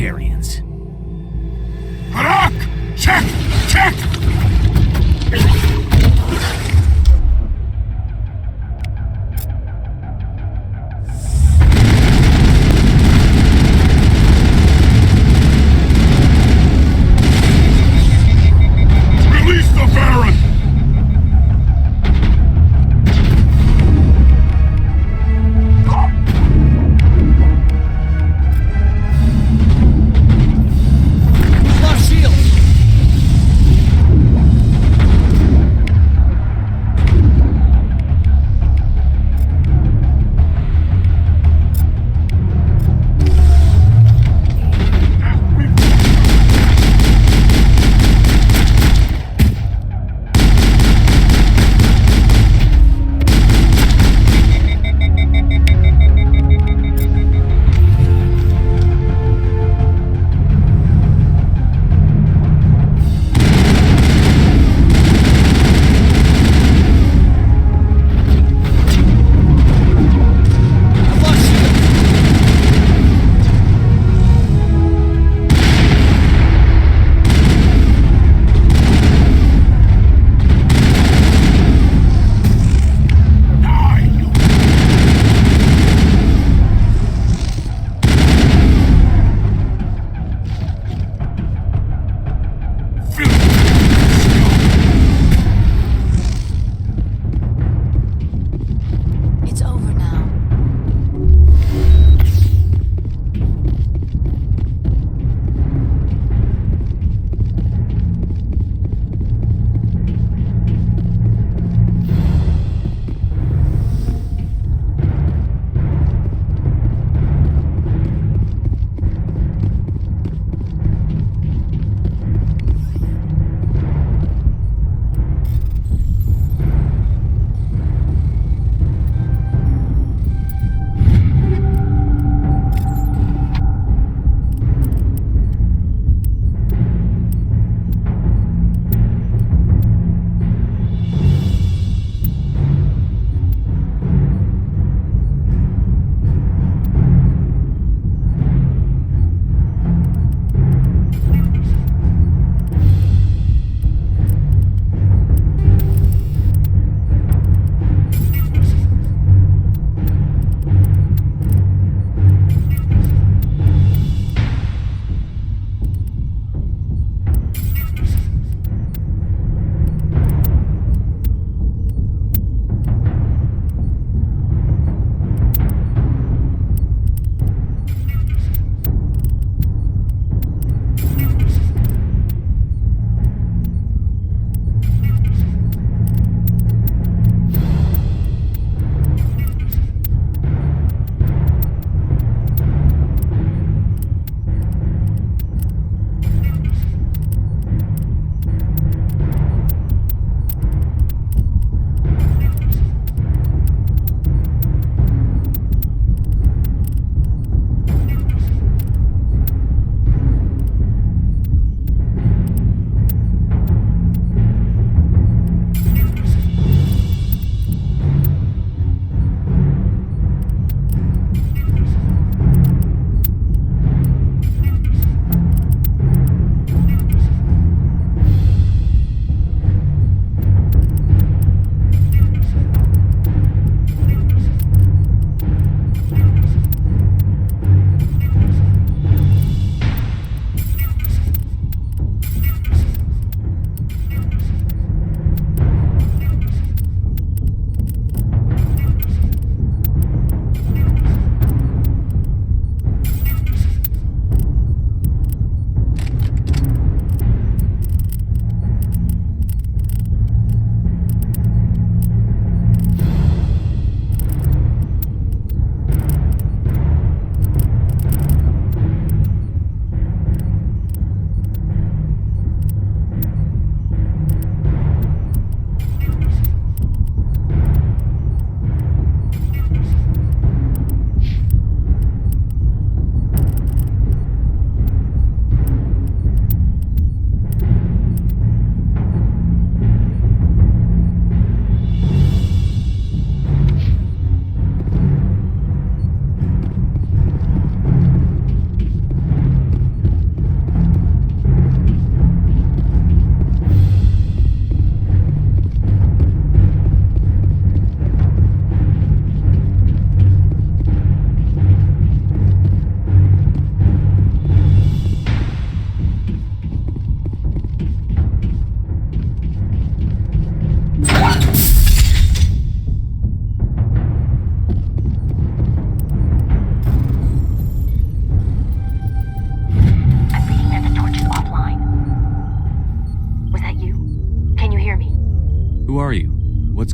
Salutarians. Harak! Check! Check! Release the Baron!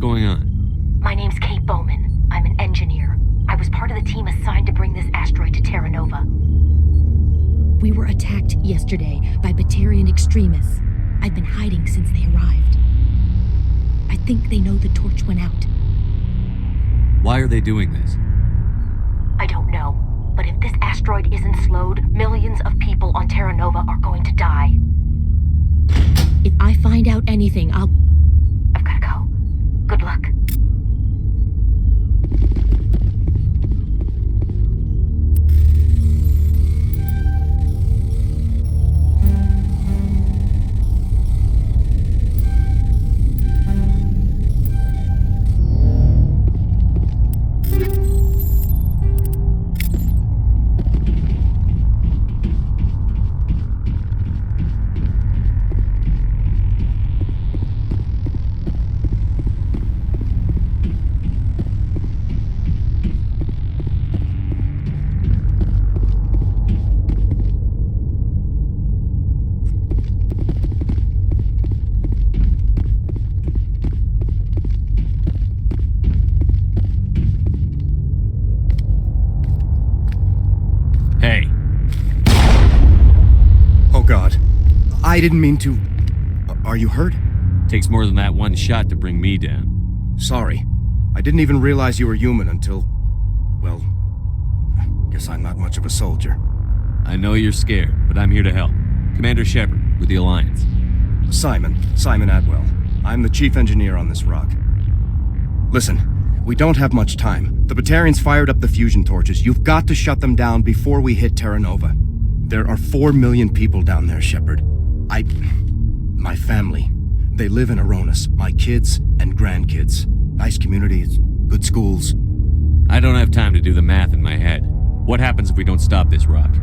going on? My name's Kate Bowman. I'm an engineer. I was part of the team assigned to bring this asteroid to Terra Nova. We were attacked yesterday by Batarian extremists. I've been hiding since they arrived. I think they know the torch went out. Why are they doing this? I don't know, but if this asteroid isn't slowed, millions of people on Terra Nova are going to die. If I find out anything, I've gotta go. Good luck. Hey. Oh God. I didn't mean to... Are you hurt? Takes more than that one shot to bring me down. Sorry. I didn't even realize you were human until... Well... Guess I'm not much of a soldier. I know you're scared, but I'm here to help. Commander Shepard, with the Alliance. Simon Atwell. I'm the chief engineer on this rock. Listen, we don't have much time. The Batarians fired up the fusion torches. You've got to shut them down before we hit Terra Nova. There are 4 million people down there, Shepard. My family. They live in Aronis. My kids and grandkids. Nice communities, good schools. I don't have time to do the math in my head. What happens if we don't stop this rock?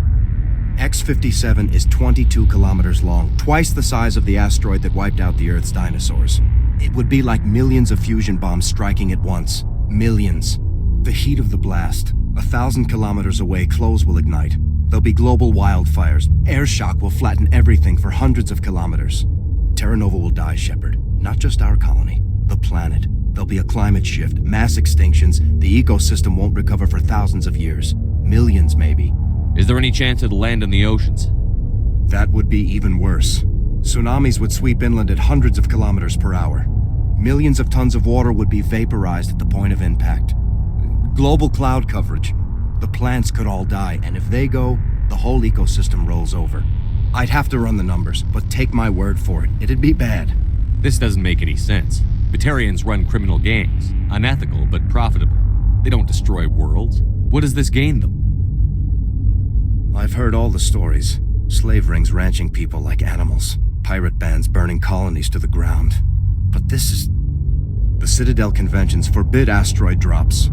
X-57 is 22 kilometers long, twice the size of the asteroid that wiped out the Earth's dinosaurs. It would be like millions of fusion bombs striking at once. Millions. The heat of the blast. 1,000 kilometers away, clothes will ignite. There'll be global wildfires. Air shock will flatten everything for hundreds of kilometers. Terra Nova will die, Shepard. Not just our colony. The planet. There'll be a climate shift, mass extinctions. The ecosystem won't recover for thousands of years. Millions, maybe. Is there any chance it'll land in the oceans? That would be even worse. Tsunamis would sweep inland at hundreds of kilometers per hour. Millions of tons of water would be vaporized at the point of impact. Global cloud coverage. The plants could all die, and if they go, the whole ecosystem rolls over. I'd have to run the numbers, but take my word for it, it'd be bad. This doesn't make any sense. Batarians run criminal gangs. Unethical, but profitable. They don't destroy worlds. What does this gain them? I've heard all the stories. Slave rings ranching people like animals. Pirate bands burning colonies to the ground. But this is... The Citadel conventions forbid asteroid drops.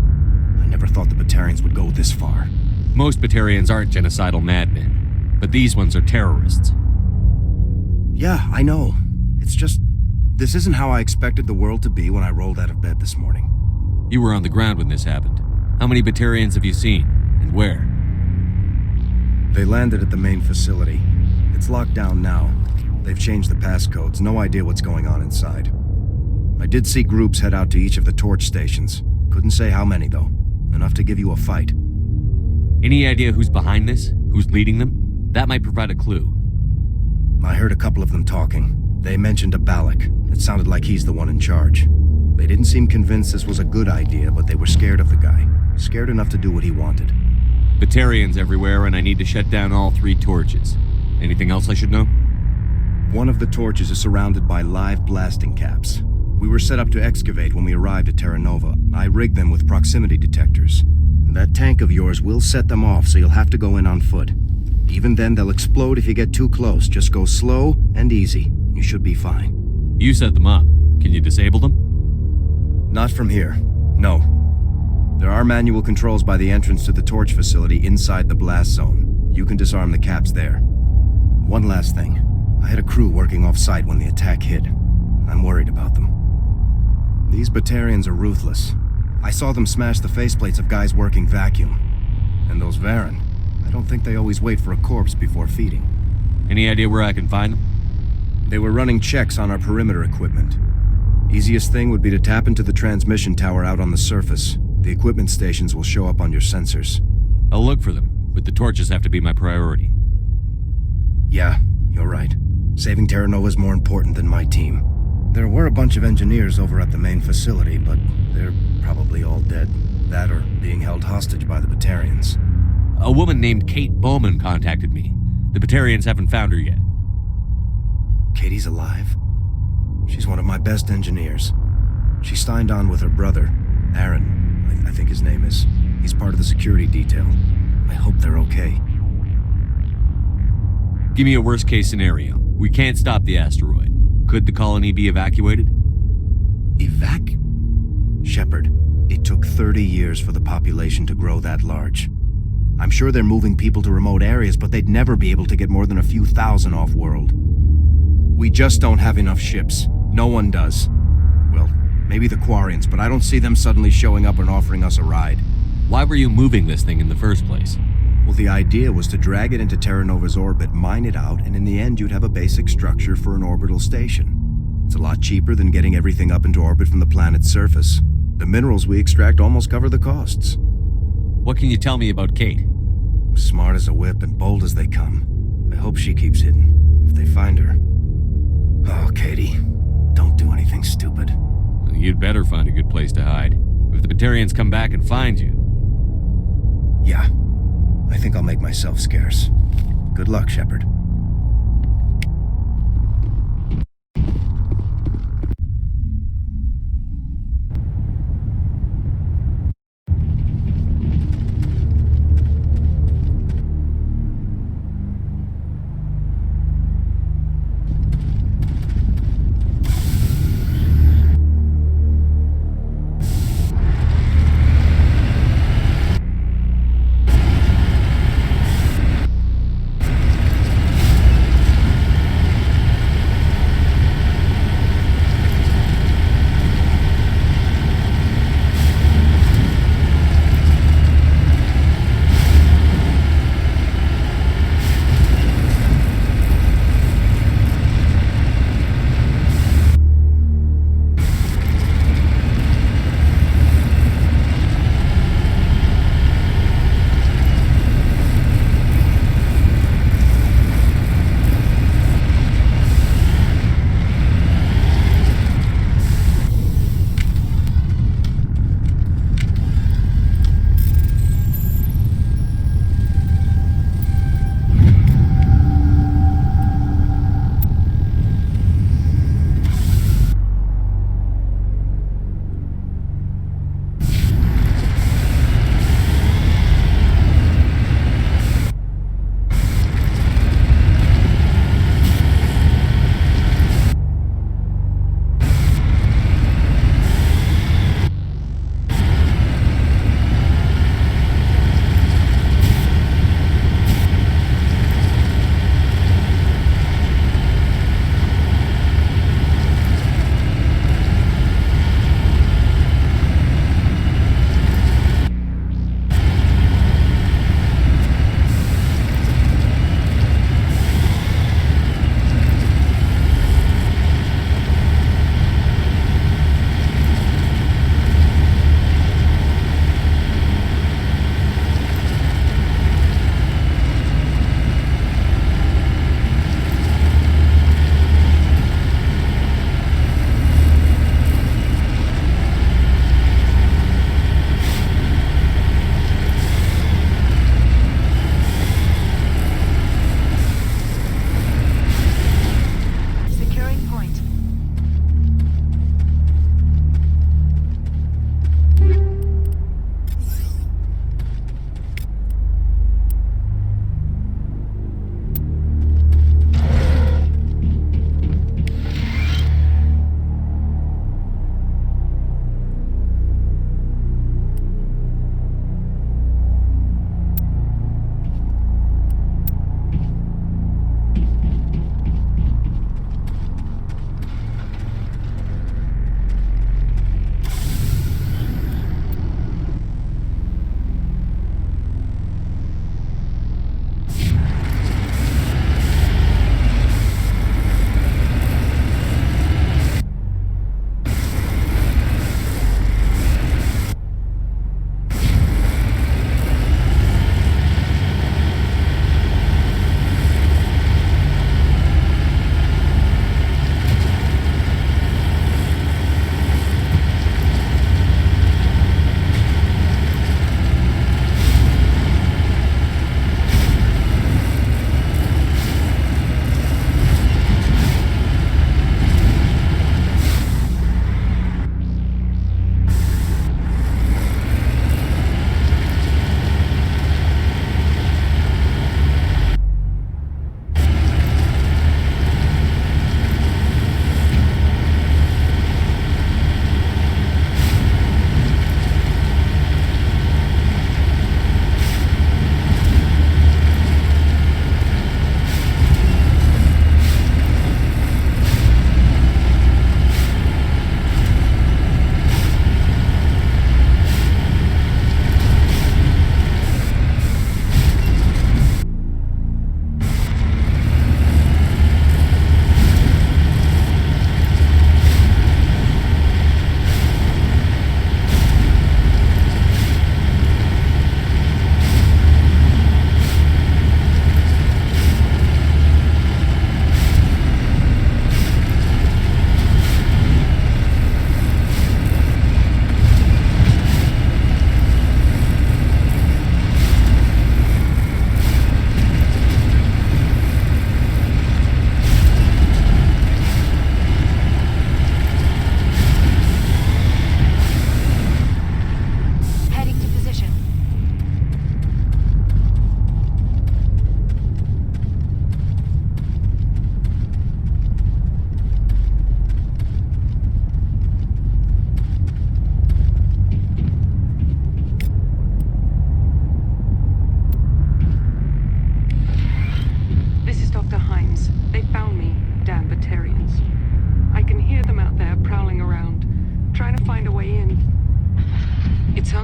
I never thought the Batarians would go this far. Most Batarians aren't genocidal madmen, but these ones are terrorists. Yeah, I know. It's just... This isn't how I expected the world to be when I rolled out of bed this morning. You were on the ground when this happened. How many Batarians have you seen, and where? They landed at the main facility. It's locked down now. They've changed the passcodes, no idea what's going on inside. I did see groups head out to each of the torch stations. Couldn't say how many, though. Enough to give you a fight. Any idea who's behind this? Who's leading them? That might provide a clue. I heard a couple of them talking. They mentioned a Balak. It sounded like he's the one in charge. They didn't seem convinced this was a good idea, but they were scared of the guy. Scared enough to do what he wanted. Batarians everywhere, and I need to shut down all 3 torches. Anything else I should know? One of the torches is surrounded by live blasting caps. We were set up to excavate when we arrived at Terra Nova. I rigged them with proximity detectors. That tank of yours will set them off, so you'll have to go in on foot. Even then, they'll explode if you get too close. Just go slow and easy. You should be fine. You set them up. Can you disable them? Not from here. No. There are manual controls by the entrance to the torch facility inside the blast zone. You can disarm the caps there. One last thing. I had a crew working off-site when the attack hit. I'm worried about them. These Batarians are ruthless. I saw them smash the faceplates of guys working vacuum. And those Varen, I don't think they always wait for a corpse before feeding. Any idea where I can find them? They were running checks on our perimeter equipment. Easiest thing would be to tap into the transmission tower out on the surface. The equipment stations will show up on your sensors. I'll look for them, but the torches have to be my priority. Yeah, you're right. Saving Terra Nova is more important than my team. There were a bunch of engineers over at the main facility, but they're probably all dead. That or being held hostage by the Batarians. A woman named Kate Bowman contacted me. The Batarians haven't found her yet. Katie's alive? She's one of my best engineers. She signed on with her brother, Aaron, I think his name is. He's part of the security detail. I hope they're okay. Give me a worst-case scenario. We can't stop the asteroid. Could the colony be evacuated? Shepard, it took 30 years for the population to grow that large. I'm sure they're moving people to remote areas, but they'd never be able to get more than a few thousand off-world. We just don't have enough ships. No one does. Well, maybe the Quarians, but I don't see them suddenly showing up and offering us a ride. Why were you moving this thing in the first place? Well, the idea was to drag it into Terra Nova's orbit, mine it out, and in the end you'd have a basic structure for an orbital station. It's a lot cheaper than getting everything up into orbit from the planet's surface. The minerals we extract almost cover the costs. What can you tell me about Kate? Smart as a whip and bold as they come. I hope she keeps hidden, if they find her. Oh, Katie, don't do anything stupid. You'd better find a good place to hide. If the Batarians come back and find you... Yeah, I think I'll make myself scarce. Good luck, Shepard.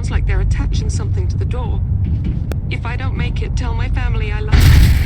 sounds like they're attaching something to the door. If I don't make it, tell my family I love them.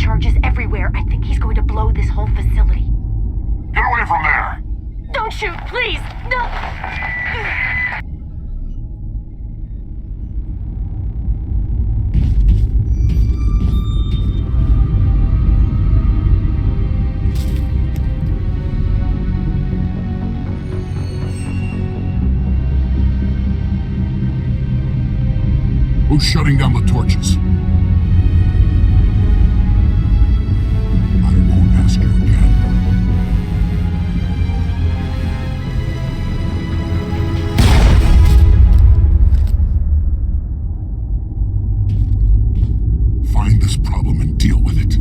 charges everywhere. I think he's going to blow this whole facility. Get away from there! Don't shoot, please! No! Who's shutting down the torches? I won't ask you again. Find this problem and deal with it.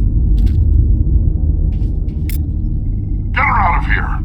Get her out of here!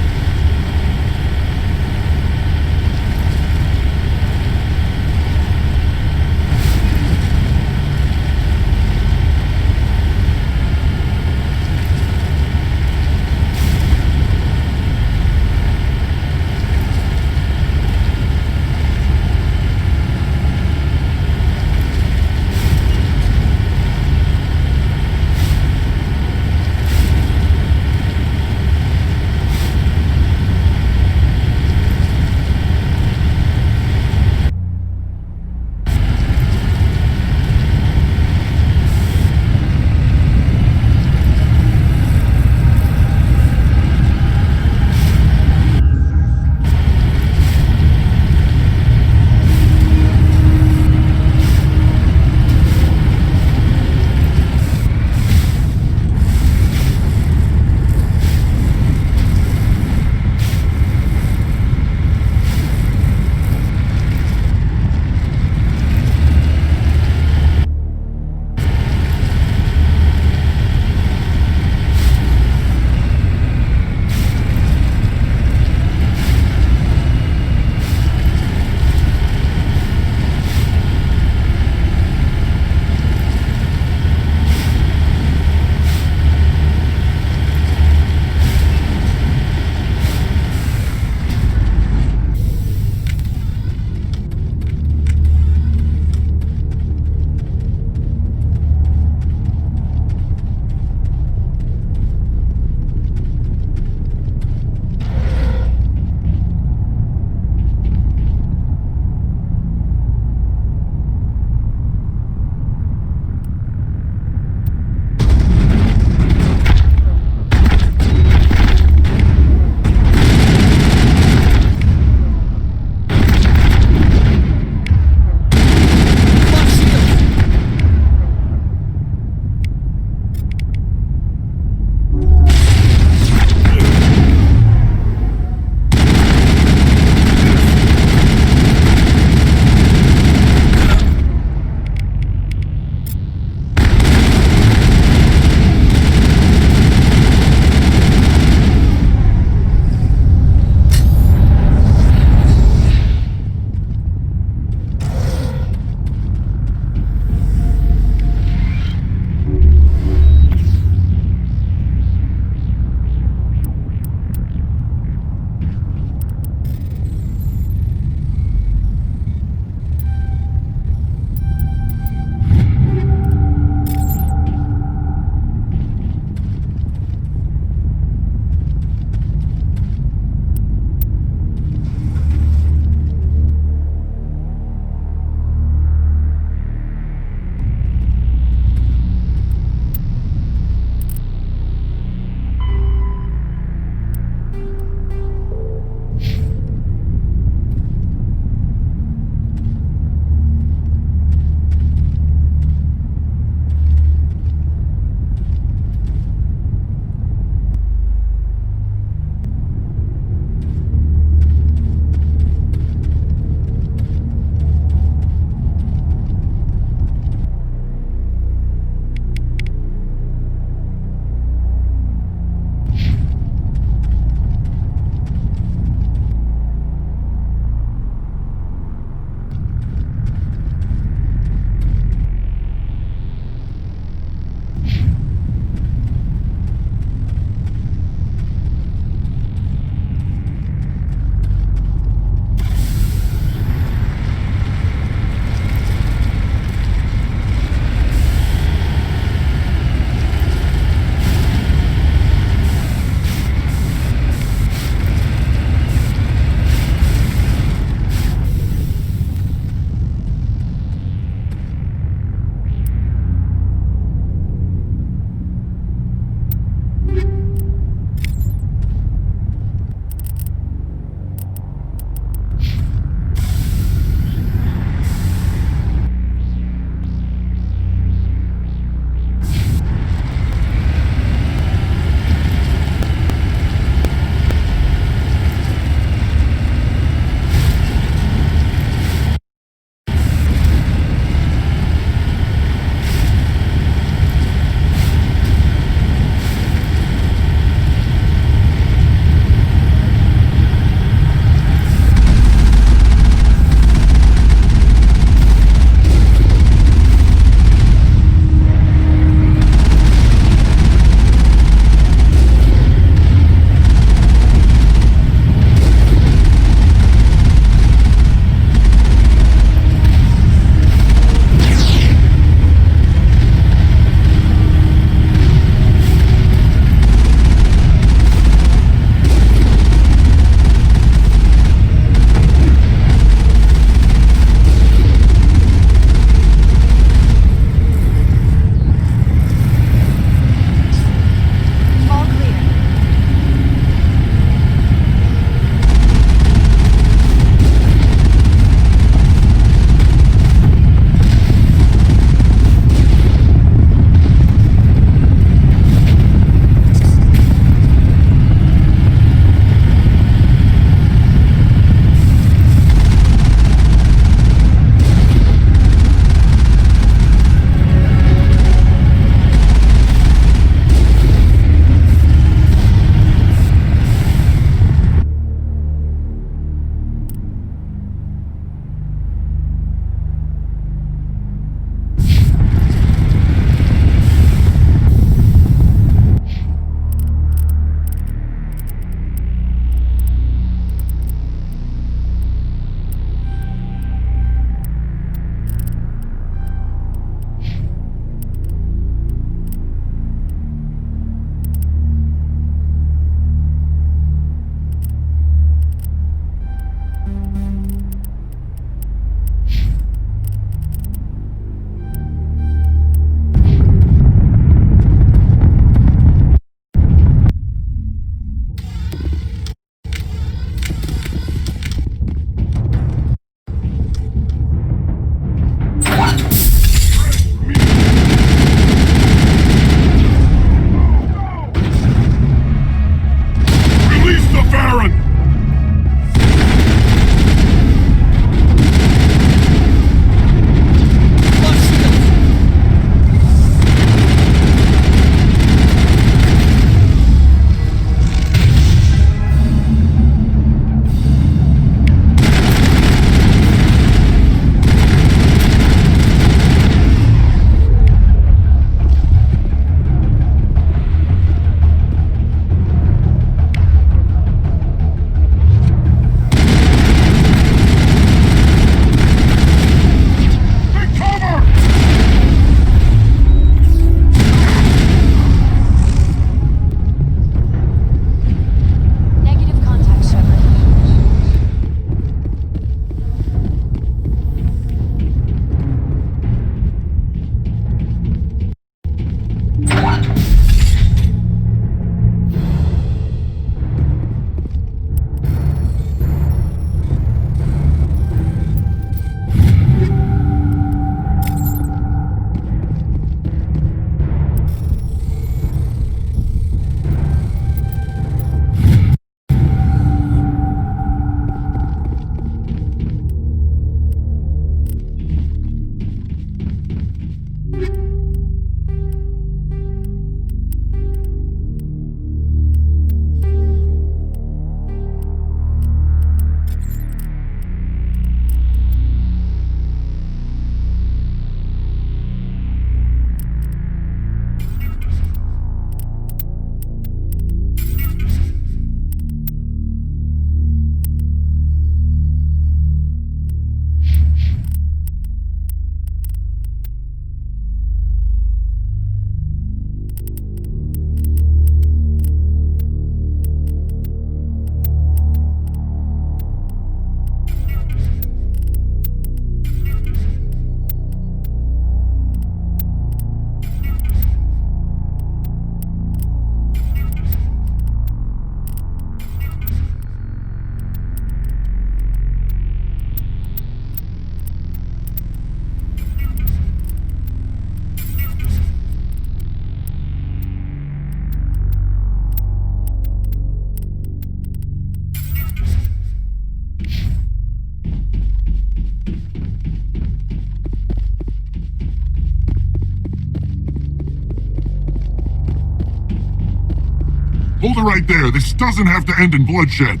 Hold it right there. This doesn't have to end in bloodshed.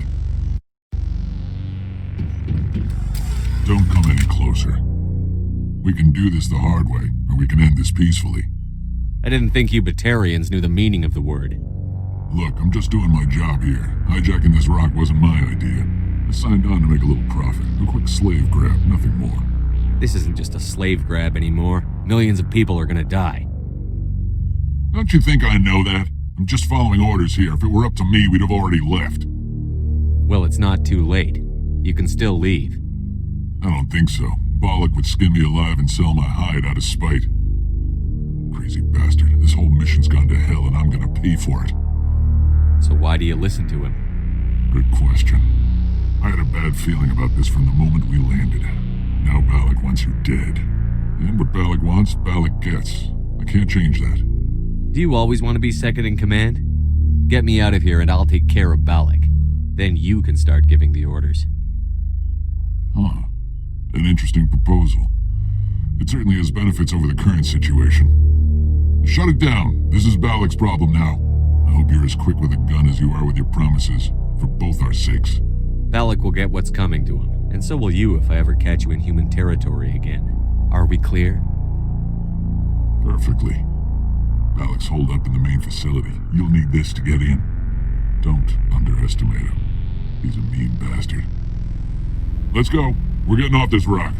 Don't come any closer. We can do this the hard way, or we can end this peacefully. I didn't think you Batarians knew the meaning of the word. Look, I'm just doing my job here. Hijacking this rock wasn't my idea. I signed on to make a little profit. A quick slave grab, nothing more. This isn't just a slave grab anymore. Millions of people are gonna die. Don't you think I know that? I'm just following orders here. If it were up to me, we'd have already left. Well, it's not too late. You can still leave. I don't think so. Bollock would skin me alive and sell my hide out of spite. Crazy bastard. This whole mission's gone to hell and I'm gonna pay for it. So why do you listen to him? Good question. I had a bad feeling about this from the moment we landed. Now Bollock wants you dead. And what Bollock wants, Bollock gets. I can't change that. Do you always want to be second in command? Get me out of here and I'll take care of Balak. Then you can start giving the orders. Huh. An interesting proposal. It certainly has benefits over the current situation. Shut it down. This is Balak's problem now. I hope you're as quick with a gun as you are with your promises, for both our sakes. Balak will get what's coming to him, and so will you if I ever catch you in human territory again. Are we clear? Perfectly. Balak's holed up in the main facility. You'll need this to get in. Don't underestimate him. He's a mean bastard. Let's go. We're getting off this rock.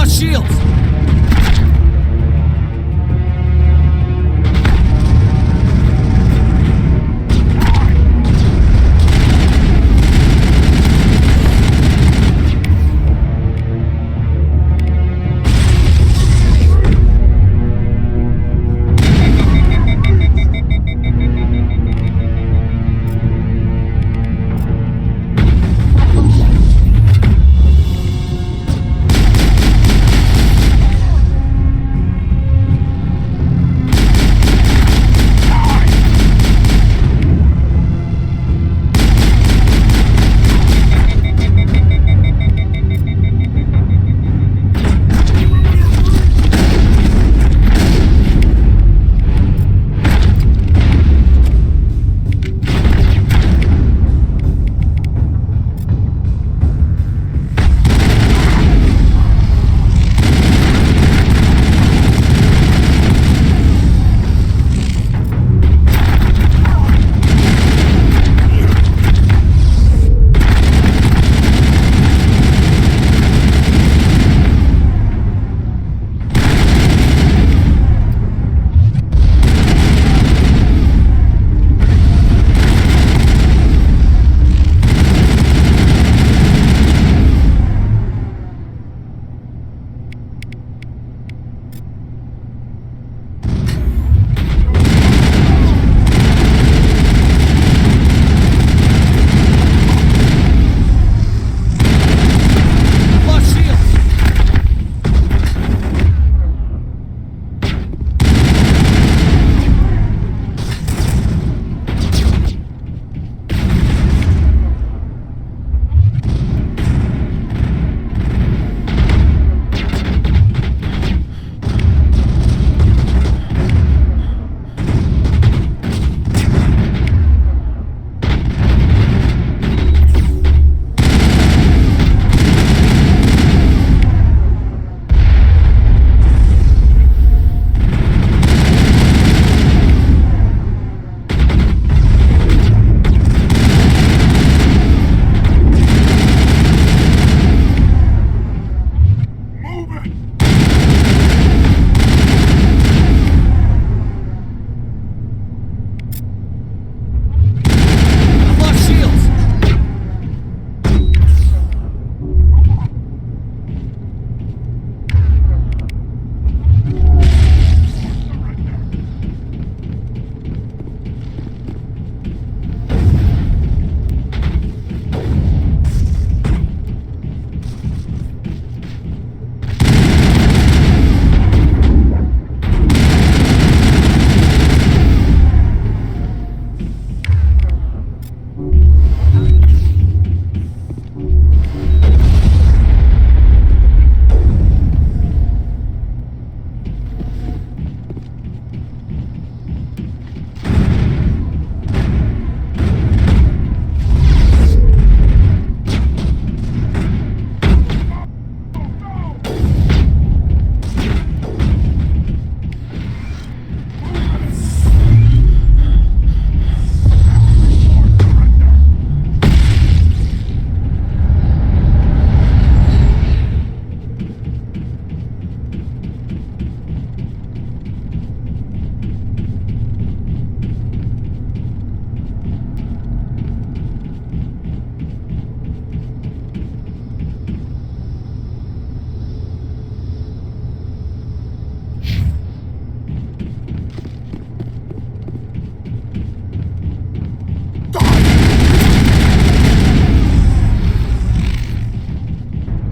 lost shields!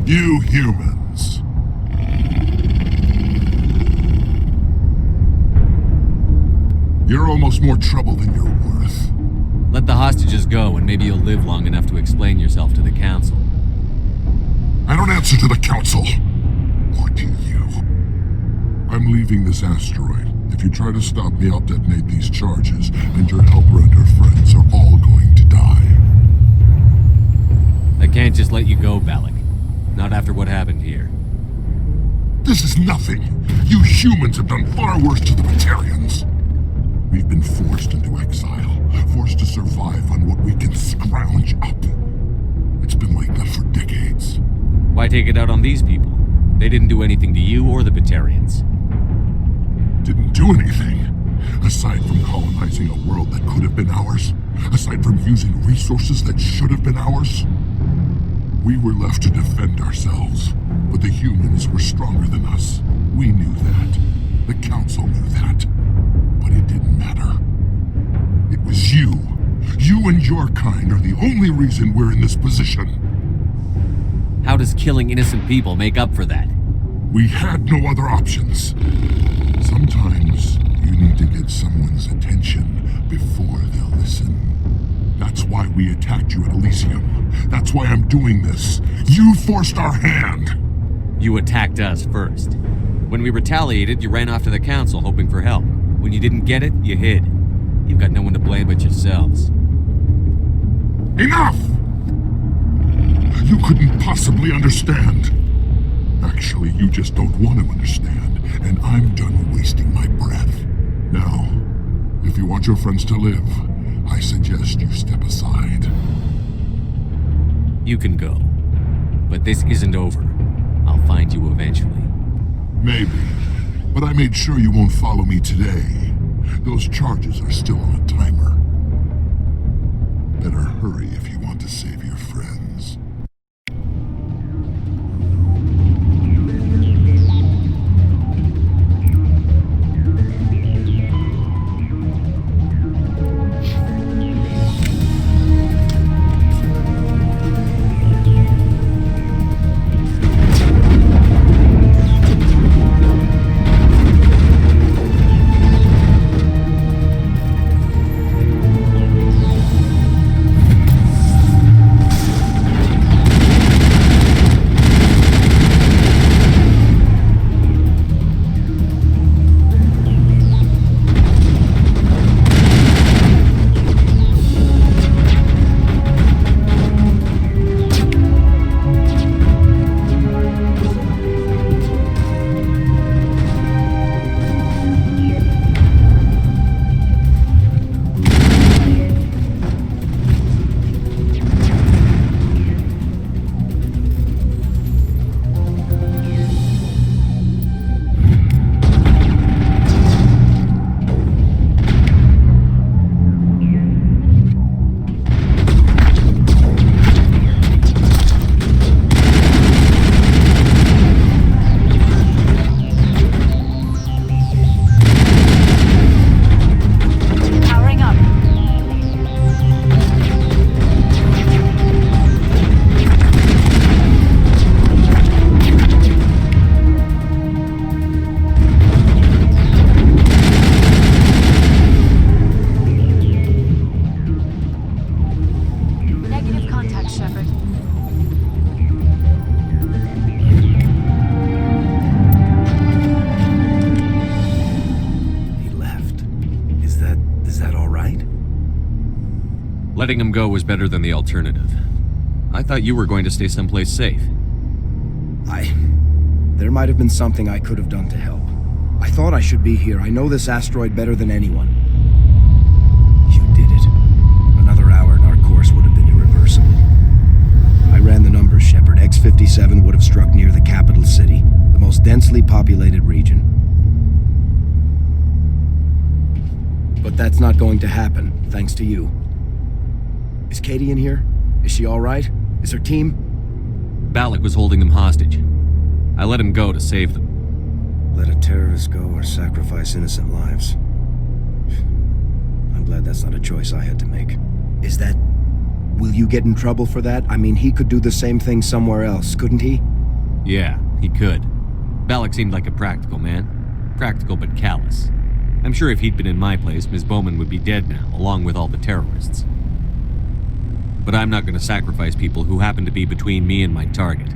You humans. You're almost more trouble than you're worth. Let the hostages go, and maybe you'll live long enough to explain yourself to the Council. I don't answer to the Council. Or to you. I'm leaving this asteroid. If you try to stop me, I'll detonate these charges, and your helper and her friends are all going to die. I can't just let you go, Balak. Not after what happened here. This is nothing. You humans have done far worse to the Batarians. We've been forced into exile, forced to survive on what we can scrounge up. It's been like that for decades. Why take it out on these people? They didn't do anything to you or the Batarians. Didn't do anything. Aside from colonizing a world that could have been ours. Aside from using resources that should have been ours. We were left to defend ourselves. But the humans were stronger than us. We knew that. The Council knew that. But it didn't matter. It was you. You and your kind are the only reason we're in this position. How does killing innocent people make up for that? We had no other options. Sometimes you need to get someone's attention before they'll listen. That's why we attacked you at Elysium. That's why I'm doing this. You forced our hand. You attacked us first. When we retaliated, you ran off to the Council hoping for help. When you didn't get it, you hid. You've got no one to blame but yourselves. Enough! You couldn't possibly understand. Actually, you just don't want to understand, and I'm done wasting my breath. Now, if you want your friends to live, I suggest you step aside. You can go. But this isn't over. I'll find you eventually. Maybe, but I made sure you won't follow me today. Those charges are still on a timer. Better hurry if you want to save your friends. Letting him go was better than the alternative. I thought you were going to stay someplace safe. There might have been something I could have done to help. I thought I should be here. I know this asteroid better than anyone. You did it. Another hour and our course would have been irreversible. I ran the numbers, Shepard. X-57 would have struck near the capital city, the most densely populated region. But that's not going to happen, thanks to you. Is Katie in here? Is she all right? Is her team? Balak was holding them hostage. I let him go to save them. Let a terrorist go or sacrifice innocent lives. I'm glad that's not a choice I had to make. Is that... Will you get in trouble for that? I mean, he could do the same thing somewhere else, couldn't he? Yeah, he could. Balak seemed like a practical man. Practical but callous. I'm sure if he'd been in my place, Ms. Bowman would be dead now, along with all the terrorists. But I'm not going to sacrifice people who happen to be between me and my target.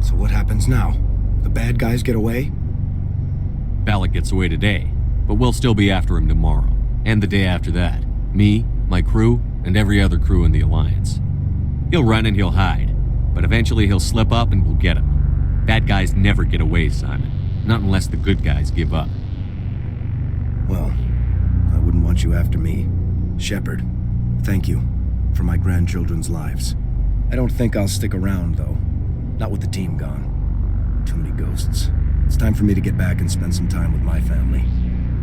So what happens now? The bad guys get away? Balak gets away today, but we'll still be after him tomorrow, and the day after that. Me, my crew, and every other crew in the Alliance. He'll run and he'll hide, but eventually he'll slip up and we'll get him. Bad guys never get away, Simon. Not unless the good guys give up. Well, I wouldn't want you after me. Shepard, thank you for my grandchildren's lives. I don't think I'll stick around, though. Not with the team gone. Too many ghosts. It's time for me to get back and spend some time with my family.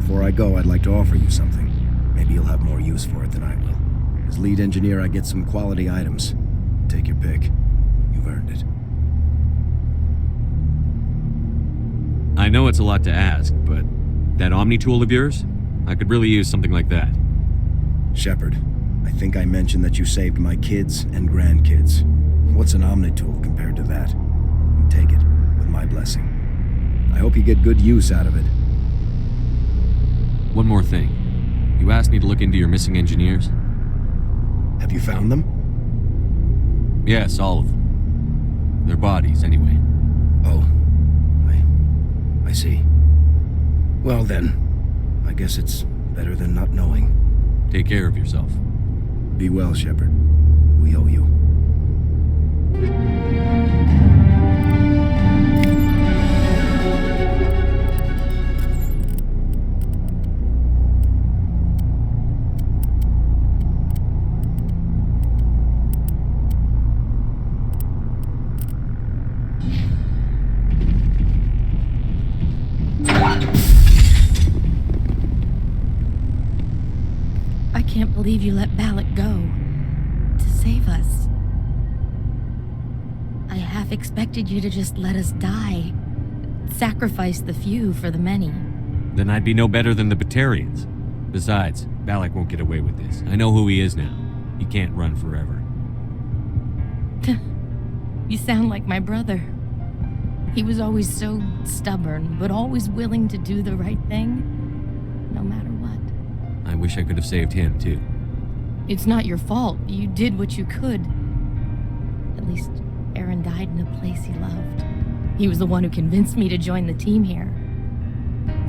Before I go, I'd like to offer you something. Maybe you'll have more use for it than I will. As lead engineer, I get some quality items. Take your pick. You've earned it. I know it's a lot to ask, but that Omni tool of yours? I could really use something like that. Shepard, I think I mentioned that you saved my kids and grandkids. What's an Omnitool compared to that? Take it, with my blessing. I hope you get good use out of it. One more thing. You asked me to look into your missing engineers? Have you found them? Yes, all of them. Their bodies, anyway. Oh, I see. Well then, I guess it's better than not knowing. Take care of yourself. Be well, Shepard. We owe you. I can't believe you let Balak go. To save us. I half expected you to just let us die. Sacrifice the few for the many. Then I'd be no better than the Batarians. Besides, Balak won't get away with this. I know who he is now. He can't run forever. You sound like my brother. He was always so stubborn, but always willing to do the right thing, no matter what. I wish I could have saved him, too. It's not your fault. You did what you could. At least Aaron died in a place he loved. He was the one who convinced me to join the team here.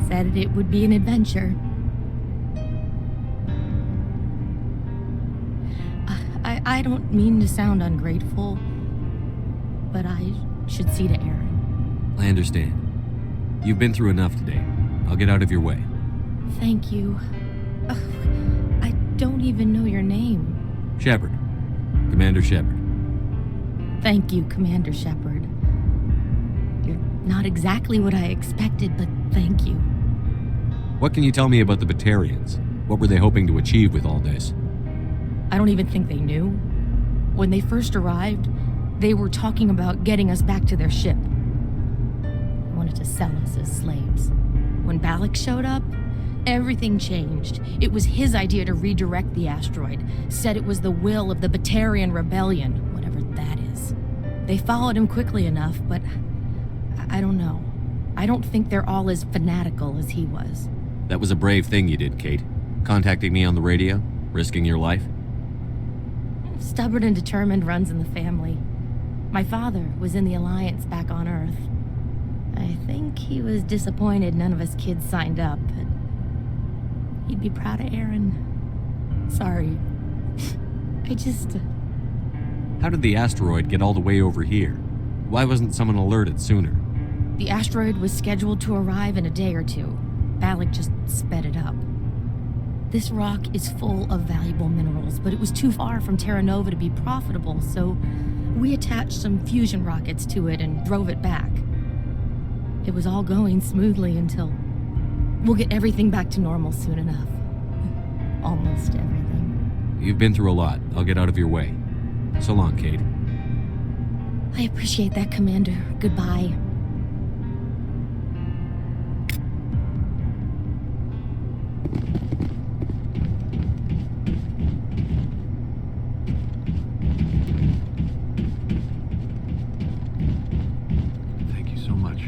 Said it would be an adventure. I don't mean to sound ungrateful, but I should see to Aaron. I understand. You've been through enough today. I'll get out of your way. Thank you. Ugh, I don't even know your name. Shepard. Commander Shepard. Thank you, Commander Shepard. You're not exactly what I expected, but thank you. What can you tell me about the Batarians? What were they hoping to achieve with all this? I don't even think they knew. When they first arrived, they were talking about getting us back to their ship. They wanted to sell us as slaves. When Balak showed up, everything changed. It was his idea to redirect the asteroid. Said it was the will of the Batarian Rebellion, whatever that is. They followed him quickly enough, but I don't know. I don't think they're all as fanatical as he was. That was a brave thing you did, Kate. Contacting me on the radio, risking your life. Stubborn and determined runs in the family. My father was in the Alliance back on Earth. I think he was disappointed none of us kids signed up, but he'd be proud of Aaron. Sorry. How did the asteroid get all the way over here? Why wasn't someone alerted sooner? The asteroid was scheduled to arrive in a day or two. Balak just sped it up. This rock is full of valuable minerals, but it was too far from Terra Nova to be profitable, so we attached some fusion rockets to it and drove it back. It was all going smoothly until... We'll get everything back to normal soon enough. Almost everything. You've been through a lot. I'll get out of your way. So long, Kate. I appreciate that, Commander. Goodbye. Thank you so much.